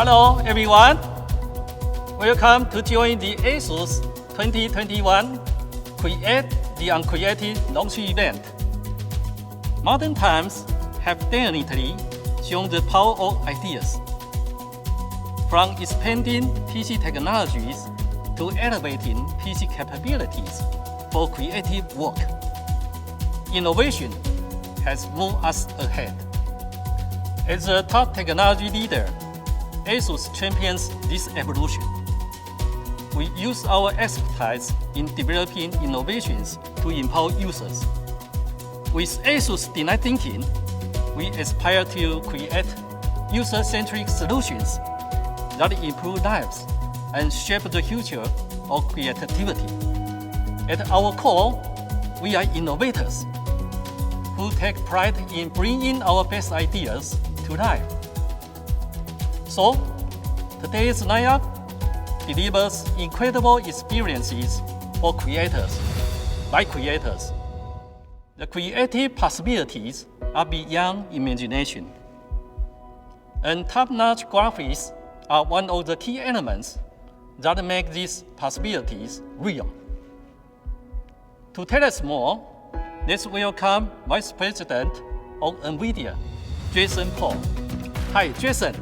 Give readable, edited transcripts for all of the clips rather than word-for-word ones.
Hello everyone, welcome to join the Asus 2021 Create the Uncreated launch event. Modern times have definitely shown the power of ideas. From expanding PC technologies to elevating PC capabilities for creative work, innovation has moved us ahead. As a top technology leader, Asus champions this evolution. We use our expertise in developing innovations to empower users. With Asus design thinking, we aspire to create user-centric solutions that improve lives and shape the future of creativity. At our core, we are innovators who take pride in bringing our best ideas to life. So, today's lineup delivers incredible experiences for creators by creators. The creative possibilities are beyond imagination, and top-notch graphics are one of the key elements that make these possibilities real. To tell us more, let's welcome Vice President of Nvidia, Jason Paul. Hi, Jason.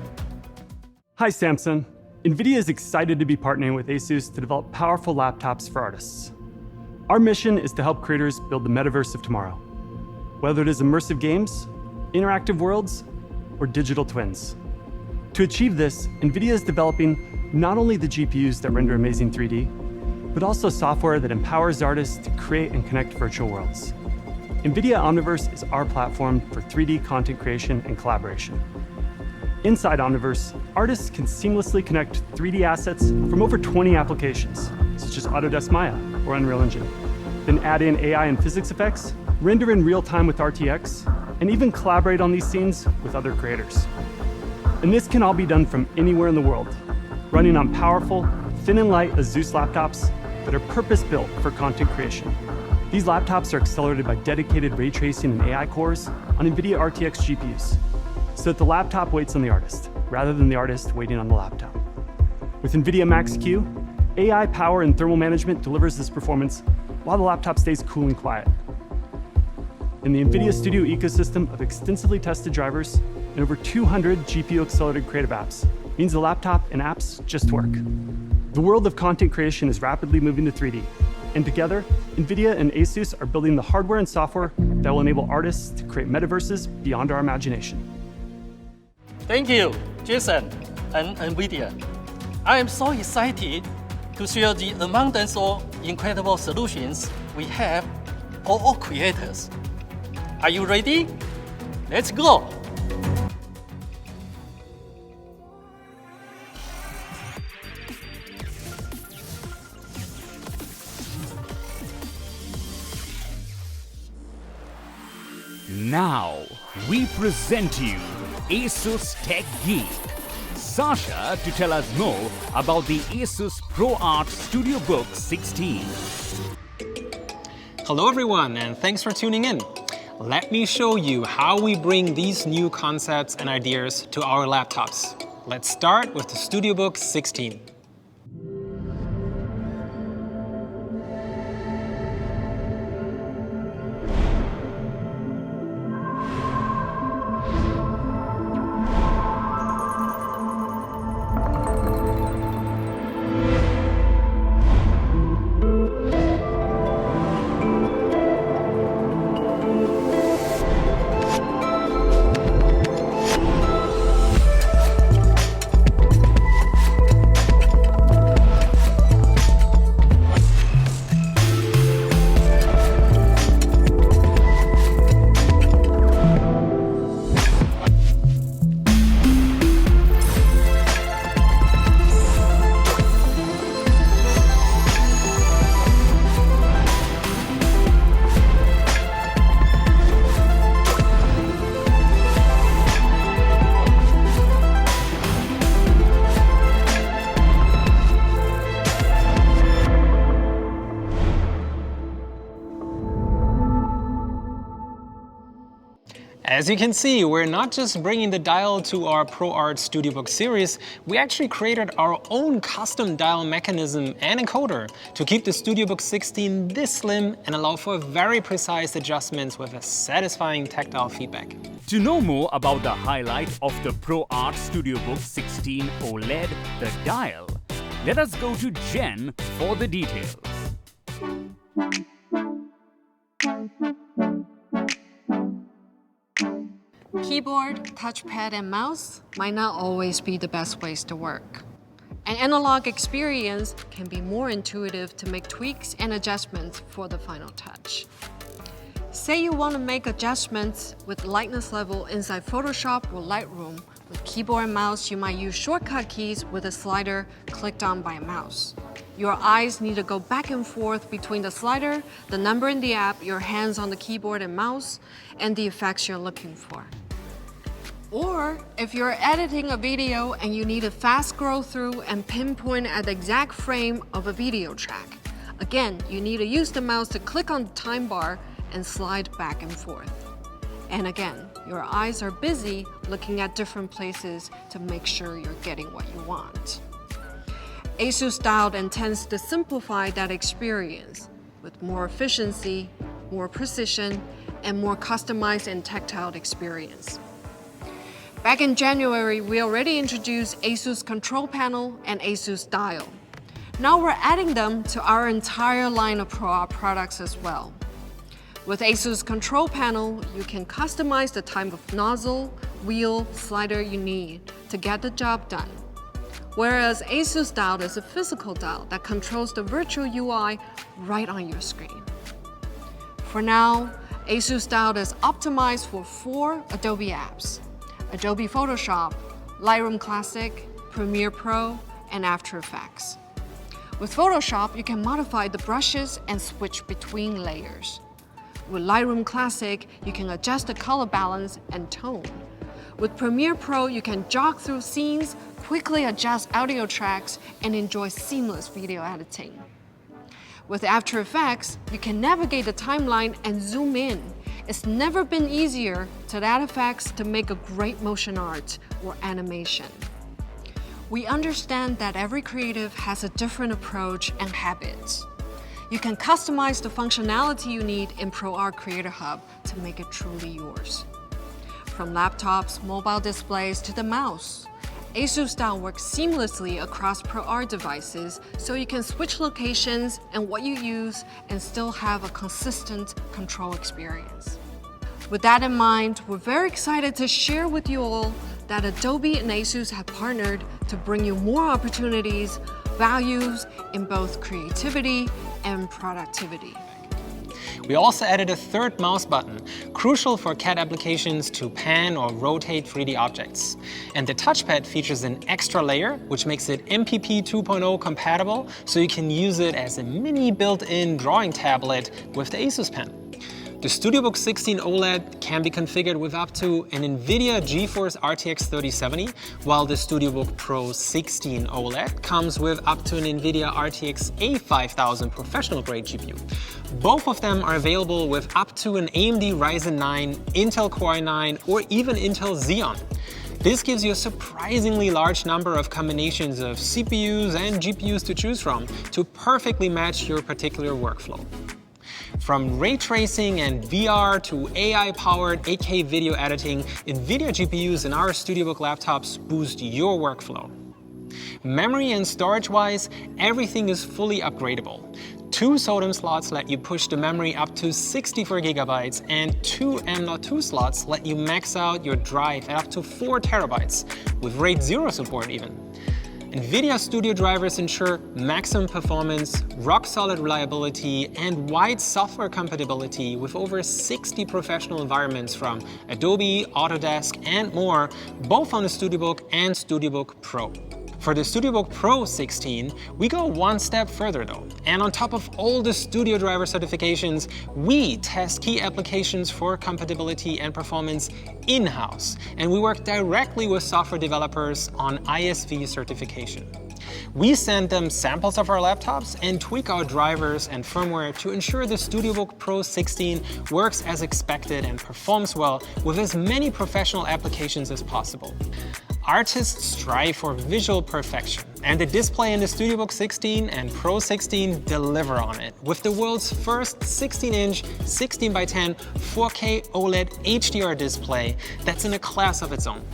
Hi, Samson. Nvidia is excited to be partnering with Asus to develop powerful laptops for artists. Our mission is to help creators build the metaverse of tomorrow, whether it is immersive games, interactive worlds, or digital twins. To achieve this, Nvidia is developing not only the GPUs that render amazing 3D, but also software that empowers artists to create and connect virtual worlds. Nvidia Omniverse is our platform for 3D content creation and collaboration. Inside Omniverse, artists can seamlessly connect 3D assets from over 20 applications, such as Autodesk Maya or Unreal Engine. Then add in AI and physics effects, render in real time with RTX, and even collaborate on these scenes with other creators. And this can all be done from anywhere in the world, running on powerful, thin and light Asus laptops that are purpose-built for content creation. These laptops are accelerated by dedicated ray tracing and AI cores on Nvidia RTX GPUs, so that the laptop waits on the artist, rather than the artist waiting on the laptop. With Nvidia Max-Q, AI power and thermal management delivers this performance while the laptop stays cool and quiet. And the Nvidia Studio ecosystem of extensively tested drivers and over 200 GPU-accelerated creative apps means the laptop and apps just work. The world of content creation is rapidly moving to 3D, and together, Nvidia and Asus are building the hardware and software that will enable artists to create metaverses beyond our imagination. Thank you, Jason and Nvidia. I am so excited to share the abundance of incredible solutions we have for all creators. Are you ready? Let's go! Now, we present you Asus Tech Geek, Sasha, to tell us more about the Asus ProArt StudioBook 16. Hello everyone, and thanks for tuning in. Let me show you how we bring these new concepts and ideas to our laptops. Let's start with the StudioBook 16. As you can see, we're not just bringing the dial to our ProArt StudioBook series, we actually created our own custom dial mechanism and encoder to keep the StudioBook 16 this slim and allow for very precise adjustments with a satisfying tactile feedback. To know more about the highlight of the ProArt StudioBook 16 OLED, the dial, let us go to Jen for the details. Keyboard, touchpad, and mouse might not always be the best ways to work. An analog experience can be more intuitive to make tweaks and adjustments for the final touch. Say you want to make adjustments with lightness level inside Photoshop or Lightroom. With keyboard and mouse, you might use shortcut keys with a slider clicked on by a mouse. Your eyes need to go back and forth between the slider, the number in the app, your hands on the keyboard and mouse, and the effects you're looking for. Or if you're editing a video and you need a fast scroll through and pinpoint at the exact frame of a video track. Again, you need to use the mouse to click on the time bar and slide back and forth. And again, your eyes are busy looking at different places to make sure you're getting what you want. Asus Styled intends to simplify that experience with more efficiency, more precision, and more customized and tactile experience. Back in January, we already introduced Asus Control Panel and Asus Dial. Now we're adding them to our entire line of ProArt products as well. With Asus Control Panel, you can customize the type of nozzle, wheel, slider you need to get the job done. Whereas Asus Dial is a physical dial that controls the virtual UI right on your screen. For now, Asus Dial is optimized for 4 Adobe apps: Adobe Photoshop, Lightroom Classic, Premiere Pro, and After Effects. With Photoshop, you can modify the brushes and switch between layers. With Lightroom Classic, you can adjust the color balance and tone. With Premiere Pro, you can jog through scenes, quickly adjust audio tracks, and enjoy seamless video editing. With After Effects, you can navigate the timeline and zoom in. It's never been easier to add effects to make a great motion art or animation. We understand that every creative has a different approach and habits. You can customize the functionality you need in ProArt Creator Hub to make it truly yours. From laptops, mobile displays, to the mouse, Asus Dial works seamlessly across ProArt devices, so you can switch locations and what you use and still have a consistent control experience. With that in mind, we're very excited to share with you all that Adobe and Asus have partnered to bring you more opportunities, values in both creativity and productivity. We also added a third mouse button, crucial for CAD applications to pan or rotate 3D objects. And the touchpad features an extra layer, which makes it MPP 2.0 compatible, so you can use it as a mini built-in drawing tablet with the Asus Pen. The StudioBook 16 OLED can be configured with up to an Nvidia GeForce RTX 3070, while the StudioBook Pro 16 OLED comes with up to an Nvidia RTX A5000 professional-grade GPU. Both of them are available with up to an AMD Ryzen 9, Intel Core i9, or even Intel Xeon. This gives you a surprisingly large number of combinations of CPUs and GPUs to choose from to perfectly match your particular workflow. From ray tracing and VR to AI-powered 8K video editing, Nvidia GPUs in our StudioBook laptops boost your workflow. Memory and storage-wise, everything is fully upgradable. 2 SODIMM slots let you push the memory up to 64 GB, and 2 M.2 slots let you max out your drive at up to 4 TB, with RAID 0 support even. Nvidia Studio drivers ensure maximum performance, rock-solid reliability, and wide software compatibility with over 60 professional environments from Adobe, Autodesk, and more, both on the StudioBook and StudioBook Pro. For the StudioBook Pro 16, we go one step further though, and on top of all the Studio driver certifications, we test key applications for compatibility and performance in-house, and we work directly with software developers on ISV certification. We send them samples of our laptops and tweak our drivers and firmware to ensure the Studiobook 16 works as expected and performs well with as many professional applications as possible. Artists strive for visual perfection, and the display in the Studiobook 16 and Pro 16 deliver on it, with the world's first 16-inch 16x10 4K OLED HDR display that's in a class of its own.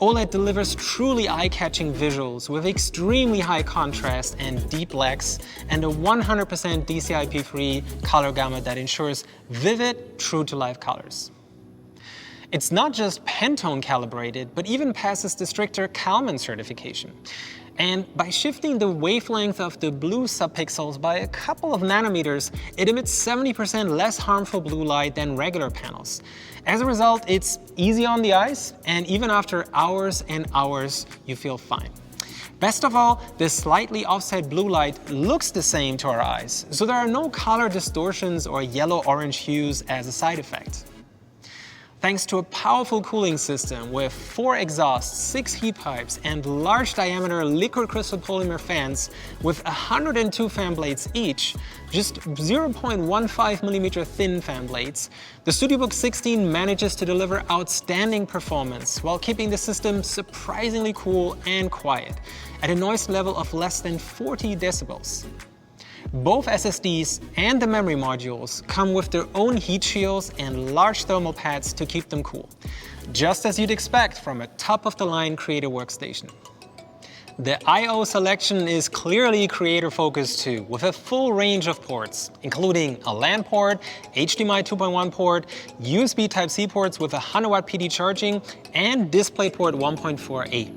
OLED delivers truly eye-catching visuals with extremely high contrast and deep blacks, and a 100% DCI-P3 color gamut that ensures vivid, true-to-life colors. It's not just Pantone calibrated, but even passes the stricter Kalman certification. And by shifting the wavelength of the blue subpixels by a couple of nanometers, it emits 70% less harmful blue light than regular panels. As a result, it's easy on the eyes, and even after hours and hours, you feel fine. Best of all, this slightly offset blue light looks the same to our eyes, so there are no color distortions or yellow-orange hues as a side effect. Thanks to a powerful cooling system with 4 exhausts, 6 heat pipes, and large diameter liquid crystal polymer fans with 102 fan blades each, just 0.15mm thin fan blades, the Studiobook 16 manages to deliver outstanding performance while keeping the system surprisingly cool and quiet at a noise level of less than 40 decibels. Both SSDs and the memory modules come with their own heat shields and large thermal pads to keep them cool, just as you'd expect from a top-of-the-line creator workstation. The I/O selection is clearly creator-focused too, with a full range of ports, including a LAN port, HDMI 2.1 port, USB Type-C ports with 100W PD charging, and DisplayPort 1.4a.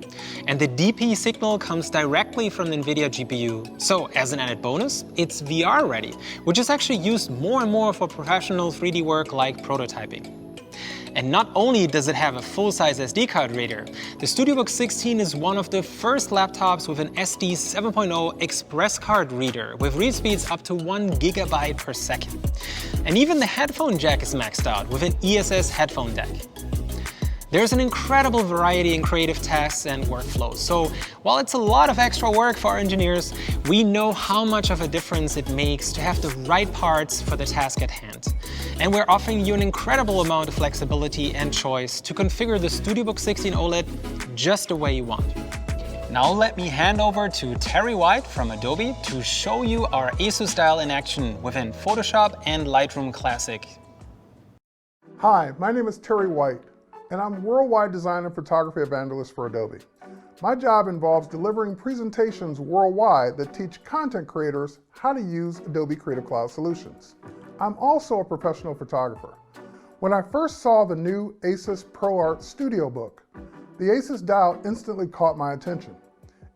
And the DP signal comes directly from the Nvidia GPU, so as an added bonus, it's VR ready, which is actually used more and more for professional 3D work like prototyping. And not only does it have a full-size SD card reader, the Studiobook 16 is one of the first laptops with an SD 7.0 express card reader with read speeds up to 1 GB per second. And even the headphone jack is maxed out with an ESS headphone deck. There's an incredible variety in creative tasks and workflows, so while it's a lot of extra work for our engineers, we know how much of a difference it makes to have the right parts for the task at hand. And we're offering you an incredible amount of flexibility and choice to configure the Studiobook 16 OLED just the way you want. Now let me hand over to Terry White from Adobe to show you our Asus style in action within Photoshop and Lightroom Classic. Hi, my name is Terry White, and I'm Worldwide Design and Photography Evangelist for Adobe. My job involves delivering presentations worldwide that teach content creators how to use Adobe Creative Cloud solutions. I'm also a professional photographer. When I first saw the new Asus ProArt Studio Book, the Asus dial instantly caught my attention.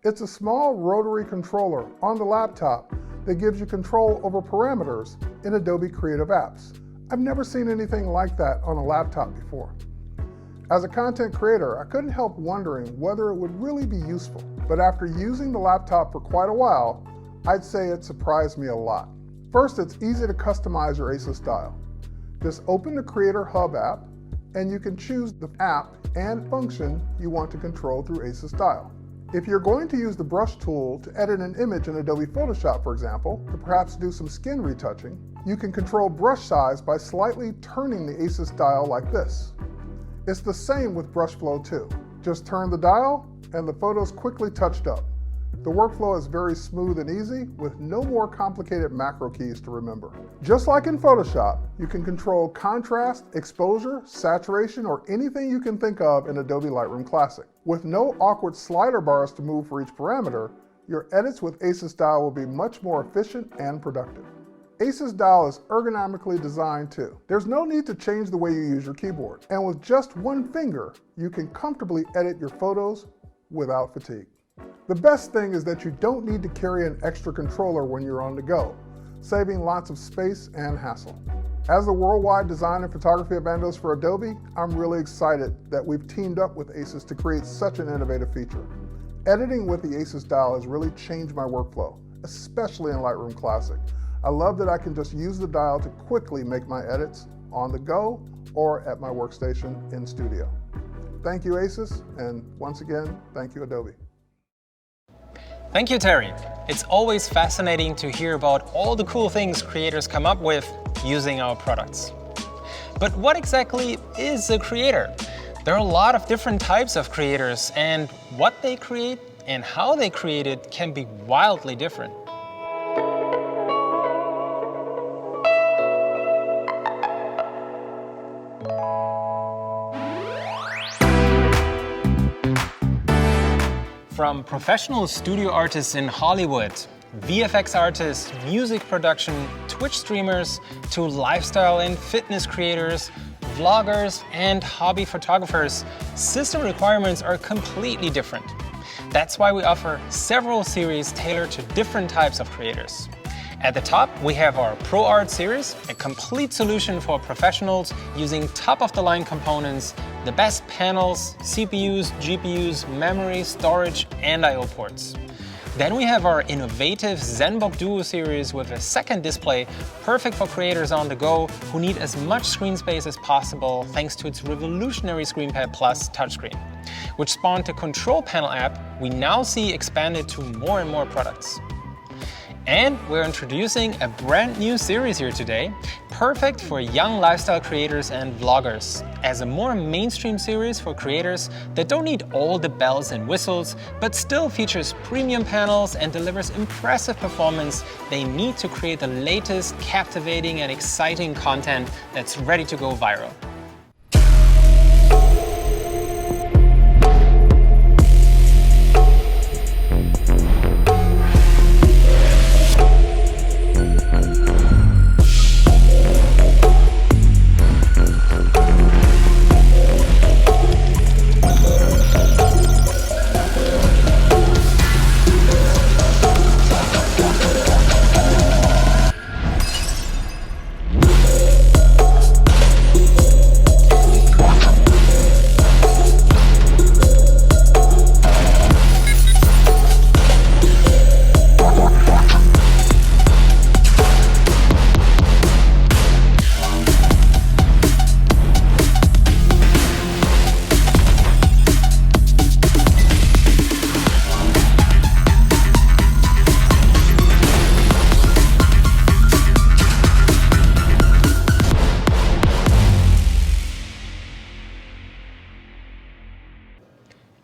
It's a small rotary controller on the laptop that gives you control over parameters in Adobe Creative apps. I've never seen anything like that on a laptop before. As a content creator, I couldn't help wondering whether it would really be useful. But after using the laptop for quite a while, I'd say it surprised me a lot. First, it's easy to customize your Asus dial. Just open the Creator Hub app, and you can choose the app and function you want to control through Asus Dial. If you're going to use the brush tool to edit an image in Adobe Photoshop, for example, to perhaps do some skin retouching, you can control brush size by slightly turning the Asus dial like this. It's the same with brush flow too. Just turn the dial, and the photo's quickly touched up. The workflow is very smooth and easy, with no more complicated macro keys to remember. Just like in Photoshop, you can control contrast, exposure, saturation, or anything you can think of in Adobe Lightroom Classic. With no awkward slider bars to move for each parameter, your edits with Asus Dial will be much more efficient and productive. Asus Dial is ergonomically designed too. There's no need to change the way you use your keyboard, and with just one finger, you can comfortably edit your photos without fatigue. The best thing is that you don't need to carry an extra controller when you're on the go, saving lots of space and hassle. As the worldwide design and photography evangelist for Adobe, I'm really excited that we've teamed up with Asus to create such an innovative feature. Editing with the Asus Dial has really changed my workflow, especially in Lightroom Classic. I love that I can just use the dial to quickly make my edits on the go or at my workstation in Studio. Thank you, Asus, and once again, thank you, Adobe. Thank you, Terry. It's always fascinating to hear about all the cool things creators come up with using our products. But what exactly is a creator? There are a lot of different types of creators, and what they create and how they create it can be wildly different. From professional studio artists in Hollywood, VFX artists, music production, Twitch streamers, to lifestyle and fitness creators, vloggers, and hobby photographers, system requirements are completely different. That's why we offer several series tailored to different types of creators. At the top, we have our ProArt series, a complete solution for professionals using top-of-the-line components, the best panels, CPUs, GPUs, memory, storage, and I/O ports. Then we have our innovative ZenBook Duo series with a second display, perfect for creators on the go who need as much screen space as possible thanks to its revolutionary ScreenPad Plus touchscreen, which spawned a control panel app we now see expanded to more and more products. And we're introducing a brand new series here today, perfect for young lifestyle creators and vloggers, as a more mainstream series for creators that don't need all the bells and whistles, but still features premium panels and delivers impressive performance they need to create the latest, captivating and exciting content that's ready to go viral.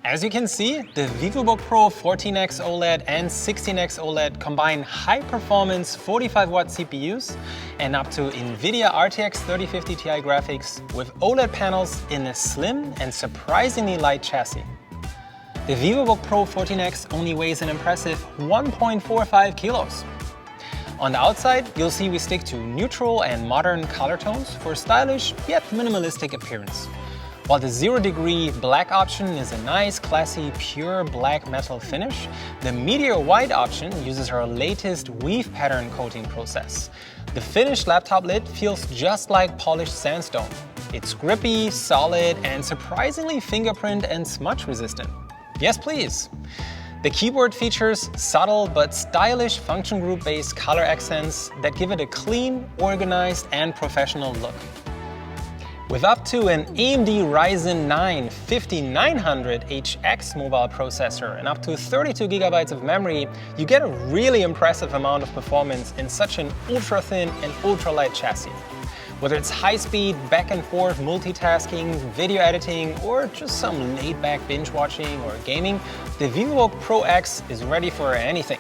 As you can see, the Vivobookpro 14X OLED and 16X OLED combine high-performance 45-watt CPUs and up to Nvidia RTX 3050 Ti graphics with OLED panels in a slim and surprisingly light chassis. The Vivobookpro 14X only weighs an impressive 1.45 kilos. On the outside, you'll see we stick to neutral and modern color tones for stylish yet minimalistic appearance. While the 0-degree black option is a nice, classy, pure black metal finish, the Meteor White option uses our latest weave pattern coating process. The finished laptop lid feels just like polished sandstone. It's grippy, solid, and surprisingly fingerprint and smudge resistant. Yes, please. The keyboard features subtle but stylish function group-based color accents that give it a clean, organized, and professional look. With up to an AMD Ryzen 9 5900HX mobile processor and up to 32 GB of memory, you get a really impressive amount of performance in such an ultra-thin and ultra-light chassis. Whether it's high-speed, back-and-forth multitasking, video editing, or just some laid-back binge-watching or gaming, the Vivobookpro X is ready for anything.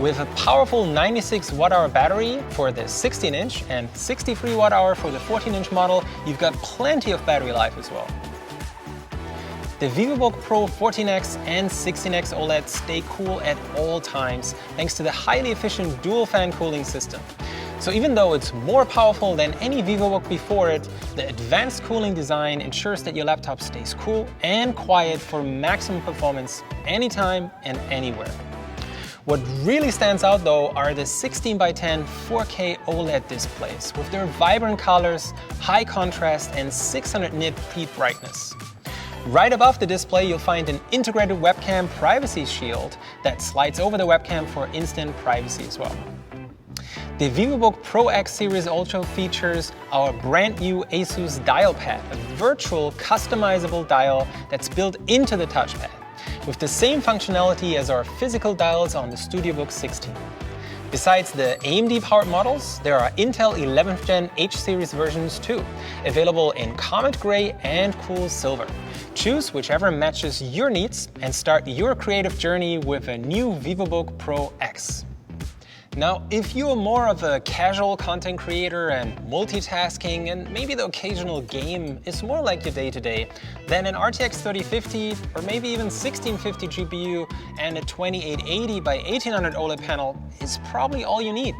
With a powerful 96 Wh battery for the 16-inch and 63 Wh for the 14-inch model, you've got plenty of battery life as well. The Vivobookpro 14X and 16X OLED stay cool at all times thanks to the highly efficient dual fan cooling system. So even though it's more powerful than any Vivobook before it, the advanced cooling design ensures that your laptop stays cool and quiet for maximum performance anytime and anywhere. What really stands out though are the 16:10 4K OLED displays with their vibrant colors, high contrast, and 600 nit peak brightness. Right above the display, you'll find an integrated webcam privacy shield that slides over the webcam for instant privacy as well. The Vivobookpro X series also features our brand new Asus dial pad, a virtual customizable dial that's built into the touchpad. with the same functionality as our physical dials on the StudioBook 16. Besides the AMD-powered models, there are Intel 11th Gen H-series versions too, available in Comet Gray and Cool Silver. Choose whichever matches your needs and start your creative journey with a new Vivobookpro X. Now, if you're more of a casual content creator and multitasking and maybe the occasional game is more like your day-to-day, then an RTX 3050 or maybe even 1650 GPU and a 2880 by 1800 OLED panel is probably all you need.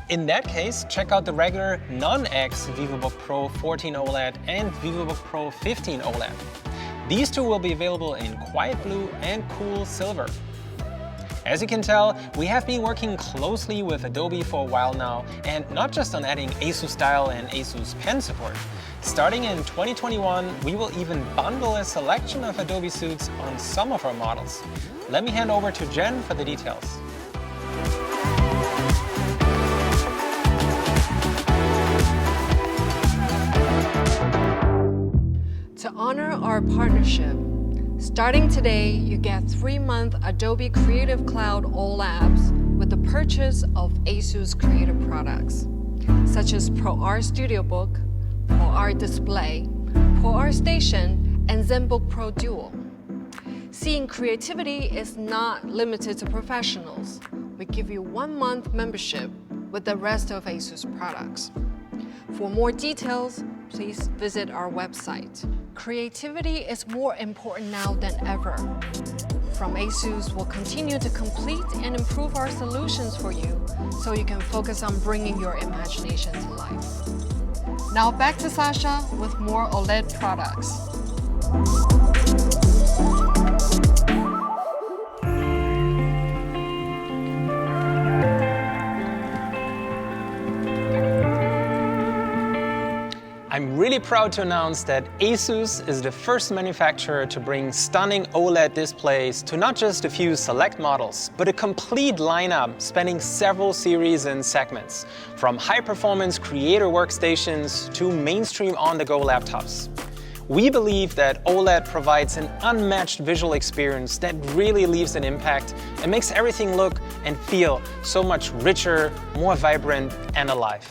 In that case, check out the regular non-X Vivobookpro 14 OLED and Vivobookpro 15 OLED. These two will be available in Quiet Blue and Cool Silver. As you can tell, we have been working closely with Adobe for a while now, and not just on adding Asus Style and Asus Pen support. Starting in 2021, we will even bundle a selection of Adobe suits on some of our models. Let me hand over to Jen for the details. To honor our partnership, starting today, you get 3-month Adobe Creative Cloud All Apps with the purchase of Asus creative products, such as ProArt StudioBook, Oled Display, ProArt Station, and ZenBook Pro Dual. Seeing creativity is not limited to professionals. We give you 1-month membership with the rest of Asus products. For more details, please visit our website. Creativity is more important now than ever. From Asus, we'll continue to complete and improve our solutions for you so you can focus on bringing your imagination to life. Now back to Sasha with more OLED products. I'm really proud to announce that Asus is the first manufacturer to bring stunning OLED displays to not just a few select models, but a complete lineup spanning several series and segments, from high-performance creator workstations to mainstream on-the-go laptops. We believe that OLED provides an unmatched visual experience that really leaves an impact and makes everything look and feel so much richer, more vibrant, and alive.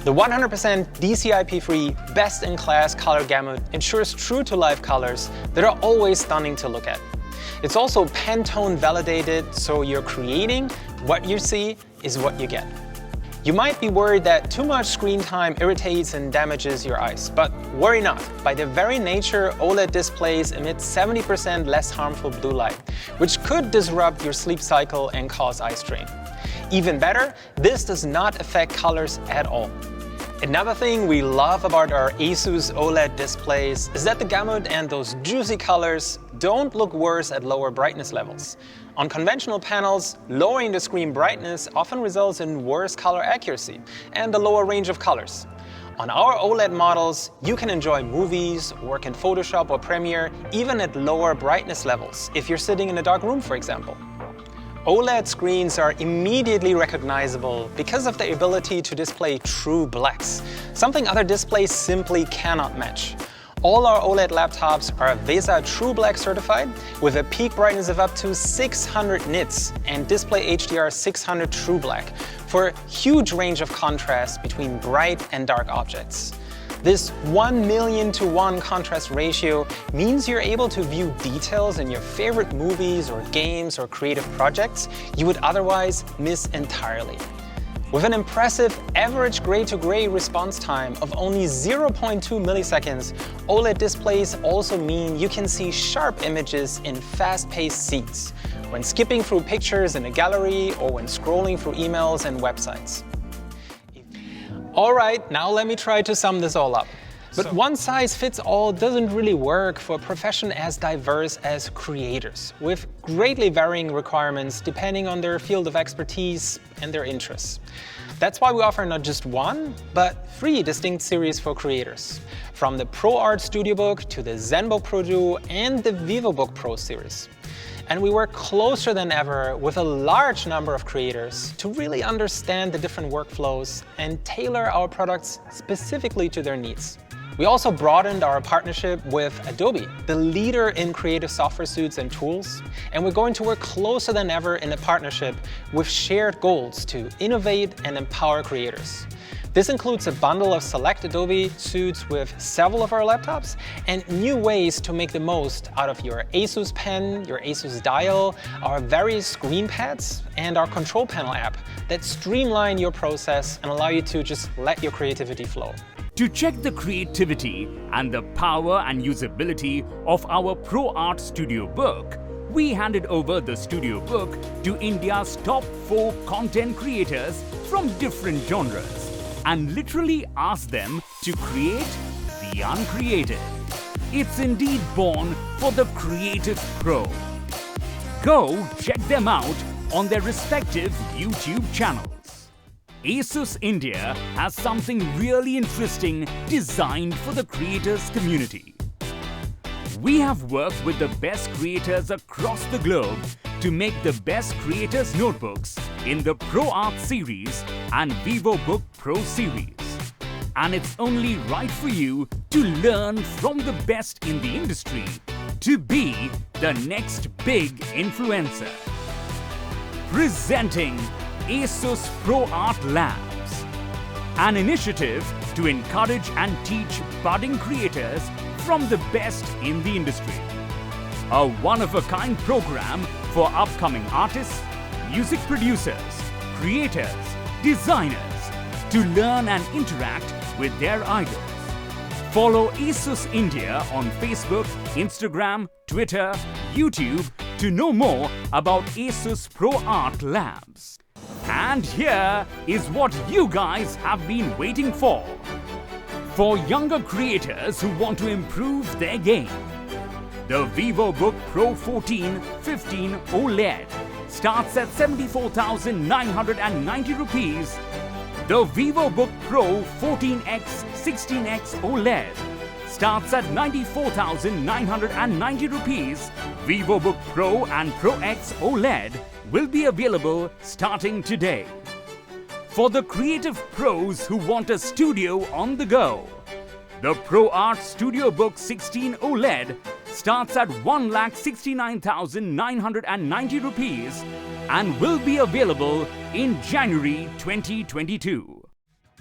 The 100% DCI-P-free, best-in-class color gamut ensures true-to-life colors that are always stunning to look at. It's also Pantone validated, so you're creating, what you see is what you get. You might be worried that too much screen time irritates and damages your eyes, but worry not. By their very nature, OLED displays emit 70% less harmful blue light, which could disrupt your sleep cycle and cause eye strain. Even better, this does not affect colors at all. Another thing we love about our Asus OLED displays is that the gamut and those juicy colors don't look worse at lower brightness levels. On conventional panels, lowering the screen brightness often results in worse color accuracy and a lower range of colors. On our OLED models, you can enjoy movies, work in Photoshop or Premiere, even at lower brightness levels, if you're sitting in a dark room, for example. OLED screens are immediately recognizable because of the ability to display true blacks, something other displays simply cannot match. All our OLED laptops are VESA True Black certified with a peak brightness of up to 600 nits and Display HDR 600 True Black for a huge range of contrast between bright and dark objects. This 1,000,000:1 contrast ratio means you're able to view details in your favorite movies or games or creative projects you would otherwise miss entirely. With an impressive average gray-to-gray response time of only 0.2 milliseconds, OLED displays also mean you can see sharp images in fast-paced scenes, when skipping through pictures in a gallery or when scrolling through emails and websites. All right, now let me try to sum this all up. But one size fits all doesn't really work for a profession as diverse as creators, with greatly varying requirements depending on their field of expertise and their interests. That's why we offer not just one, but 3 distinct series for creators, from the ProArt StudioBook to the ZenBook Pro Duo and the Vivobookpro series. And we work closer than ever with a large number of creators to really understand the different workflows and tailor our products specifically to their needs. We also broadened our partnership with Adobe, the leader in creative software suites and tools, and we're going to work closer than ever in a partnership with shared goals to innovate and empower creators. This includes a bundle of select Adobe suites with several of our laptops and new ways to make the most out of your Asus pen, your Asus dial, our various screen pads, and our control panel app that streamline your process and allow you to just let your creativity flow. To check the creativity and the power and usability of our ProArt Studio Book, we handed over the Studio Book to India's top 4 content creators from different genres and literally asked them to create the uncreated. It's indeed born for the creative pro. Go check them out on their respective YouTube channels. Asus India has something really interesting designed for the creators community. We have worked with the best creators across the globe to make the best creators notebooks in the ProArt series and Vivobookpro series. And it's only right for you to learn from the best in the industry to be the next big influencer. Presenting Asus ProArt Labs, an initiative to encourage and teach budding creators from the best in the industry. A one-of-a-kind program for upcoming artists, music producers, creators, designers to learn and interact with their idols. Follow Asus India on Facebook, Instagram, Twitter, YouTube to know more about Asus ProArt Labs. And here is what you guys have been waiting for. For younger creators who want to improve their game, the Vivobookpro 14/15 OLED starts at 74,990 rupees. The Vivobookpro 14x 16x OLED starts at 94,990 rupees. Vivobook Pro and Pro X OLED will be available starting today. For the creative pros who want a studio on the go, the ProArt Studio Book 16 OLED starts at 1,69,990 rupees and will be available in January 2022.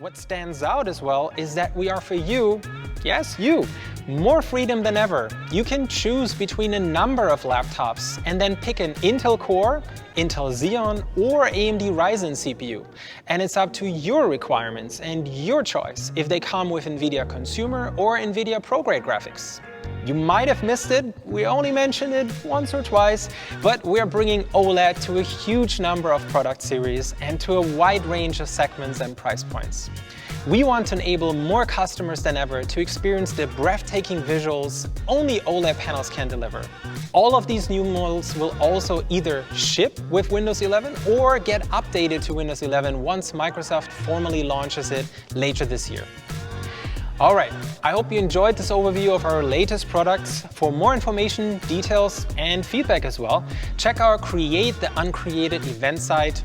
What stands out as well is that we are for you, yes, you, more freedom than ever. You can choose between a number of laptops and then pick an Intel Core, Intel Xeon, or AMD Ryzen CPU. And it's up to your requirements and your choice if they come with Nvidia Consumer or Nvidia Pro-grade graphics. You might have missed it, we only mentioned it once or twice, but we're bringing OLED to a huge number of product series and to a wide range of segments and price points. We want to enable more customers than ever to experience the breathtaking visuals only OLED panels can deliver. All of these new models will also either ship with Windows 11 or get updated to Windows 11 once Microsoft formally launches it later this year. Alright, I hope you enjoyed this overview of our latest products. For more information, details, and feedback as well, check our Create the Uncreated event site.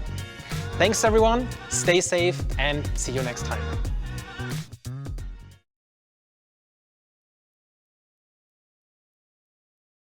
Thanks everyone, stay safe, and see you next time.